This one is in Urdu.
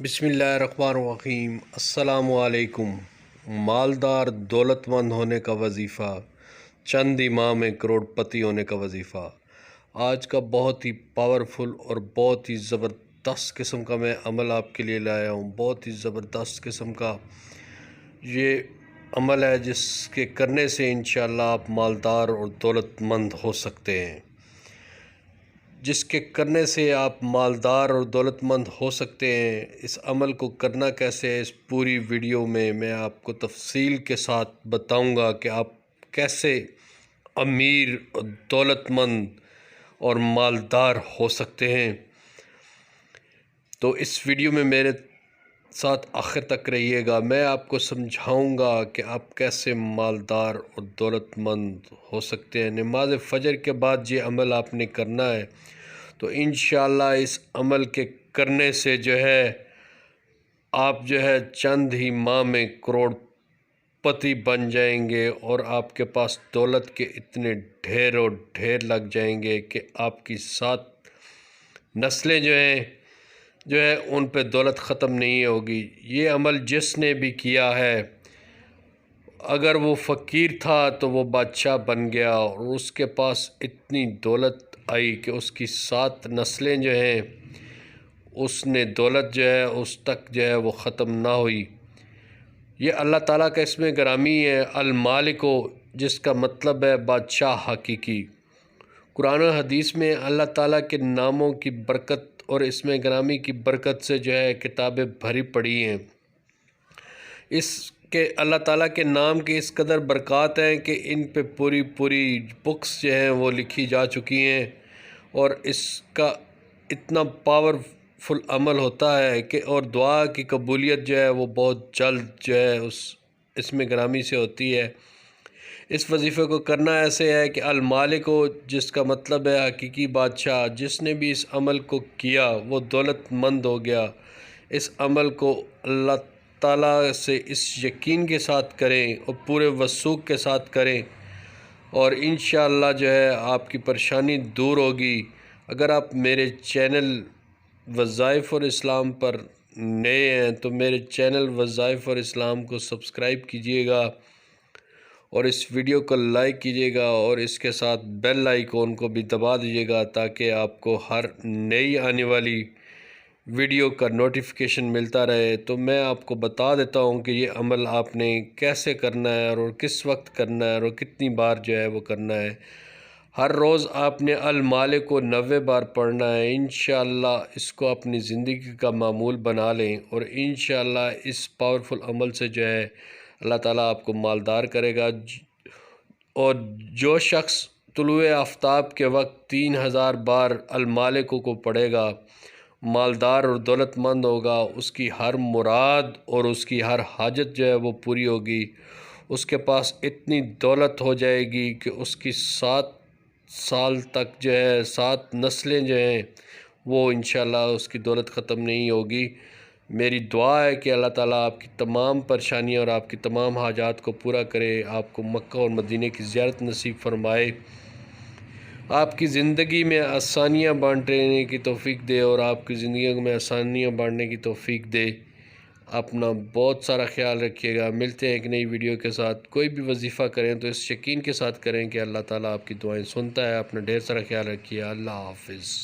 بسم اللہ الرحمن الرحیم۔ السلام علیکم۔ مالدار دولت مند ہونے کا وظیفہ، چند ہی ماہ میں کروڑ پتی ہونے کا وظیفہ۔ آج کا بہت ہی پاورفل اور بہت ہی زبردست قسم کا میں عمل آپ کے لیے لایا ہوں۔ بہت ہی زبردست قسم کا یہ عمل ہے جس کے کرنے سے انشاءاللہ آپ مالدار اور دولت مند ہو سکتے ہیں، جس کے کرنے سے آپ مالدار اور دولت مند ہو سکتے ہیں۔ اس عمل کو کرنا کیسے ہے، اس پوری ویڈیو میں آپ کو تفصیل کے ساتھ بتاؤں گا کہ آپ کیسے امیر اور دولت مند اور مالدار ہو سکتے ہیں۔ تو اس ویڈیو میں میرے ساتھ آخر تک رہیے گا۔ میں آپ کو سمجھاؤں گا کہ آپ کیسے مالدار اور دولت مند ہو سکتے ہیں۔ نماز فجر کے بعد یہ عمل آپ نے کرنا ہے، تو انشاءاللہ اس عمل کے کرنے سے آپ چند ہی ماہ میں کروڑ پتی بن جائیں گے، اور آپ کے پاس دولت کے اتنے ڈھیر اور ڈھیر لگ جائیں گے کہ آپ کی 7 نسلیں ان پہ دولت ختم نہیں ہوگی۔ یہ عمل جس نے بھی کیا ہے، اگر وہ فقیر تھا تو وہ بادشاہ بن گیا، اور اس کے پاس اتنی دولت آئی کہ اس کی 7 نسلیں اس نے دولت اس تک وہ ختم نہ ہوئی۔ یہ اللہ تعالیٰ کا اسم گرامی ہے، المالک، جس کا مطلب ہے بادشاہ حقیقی۔ قرآن و حدیث میں اللہ تعالیٰ کے ناموں کی برکت اور اسم گرامی کی برکت سے کتابیں بھری پڑی ہیں۔ اس کے اللہ تعالیٰ کے نام کی اس قدر برکات ہیں کہ ان پہ پوری بکس وہ لکھی جا چکی ہیں، اور اس کا اتنا پاورفل عمل ہوتا ہے کہ اور دعا کی قبولیت وہ بہت جلد اس اسم گرامی سے ہوتی ہے۔ اس وظیفے کو کرنا ایسے ہے کہ المالک، جس کا مطلب ہے حقیقی بادشاہ، جس نے بھی اس عمل کو کیا وہ دولت مند ہو گیا۔ اس عمل کو اللہ تعالیٰ سے اس یقین کے ساتھ کریں اور پورے وثوق کے ساتھ کریں، اور انشاءاللہ آپ کی پریشانی دور ہوگی۔ اگر آپ میرے چینل وظائف اور اسلام پر نئے ہیں تو میرے چینل وظائف اور اسلام کو سبسکرائب کیجئے گا، اور اس ویڈیو کو لائک کیجئے گا، اور اس کے ساتھ بیل آئیکن کو بھی دبا دیجئے گا تاکہ آپ کو ہر نئی آنے والی ویڈیو کا نوٹیفیکیشن ملتا رہے۔ تو میں آپ کو بتا دیتا ہوں کہ یہ عمل آپ نے کیسے کرنا ہے، اور کس وقت کرنا ہے، اور کتنی بار وہ کرنا ہے۔ ہر روز آپ نے المالک کو 90 بار پڑھنا ہے۔ انشاءاللہ اس کو اپنی زندگی کا معمول بنا لیں، اور انشاءاللہ اس پاورفل عمل سے اللہ تعالیٰ آپ کو مالدار کرے گا۔ اور جو شخص طلوع آفتاب کے وقت 3000 بار المالک کو پڑھے گا، مالدار اور دولت مند ہوگا، اس کی ہر مراد اور اس کی ہر حاجت وہ پوری ہوگی۔ اس کے پاس اتنی دولت ہو جائے گی کہ اس کی 7 سال تک 7 نسلیں وہ انشاءاللہ اس کی دولت ختم نہیں ہوگی۔ میری دعا ہے کہ اللہ تعالیٰ آپ کی تمام پریشانیاں اور آپ کی تمام حاجات کو پورا کرے، آپ کو مکہ اور مدینہ کی زیارت نصیب فرمائے، آپ کی زندگی میں آسانیاں بانٹنے کی توفیق دے، اور آپ کی زندگی میں آسانیاں بانٹنے کی توفیق دے۔ اپنا بہت سارا خیال رکھیے گا۔ ملتے ہیں ایک نئی ویڈیو کے ساتھ۔ کوئی بھی وظیفہ کریں تو اس یقین کے ساتھ کریں کہ اللہ تعالیٰ آپ کی دعائیں سنتا ہے۔ اپنا ڈھیر سارا خیال رکھیے۔ اللہ حافظ۔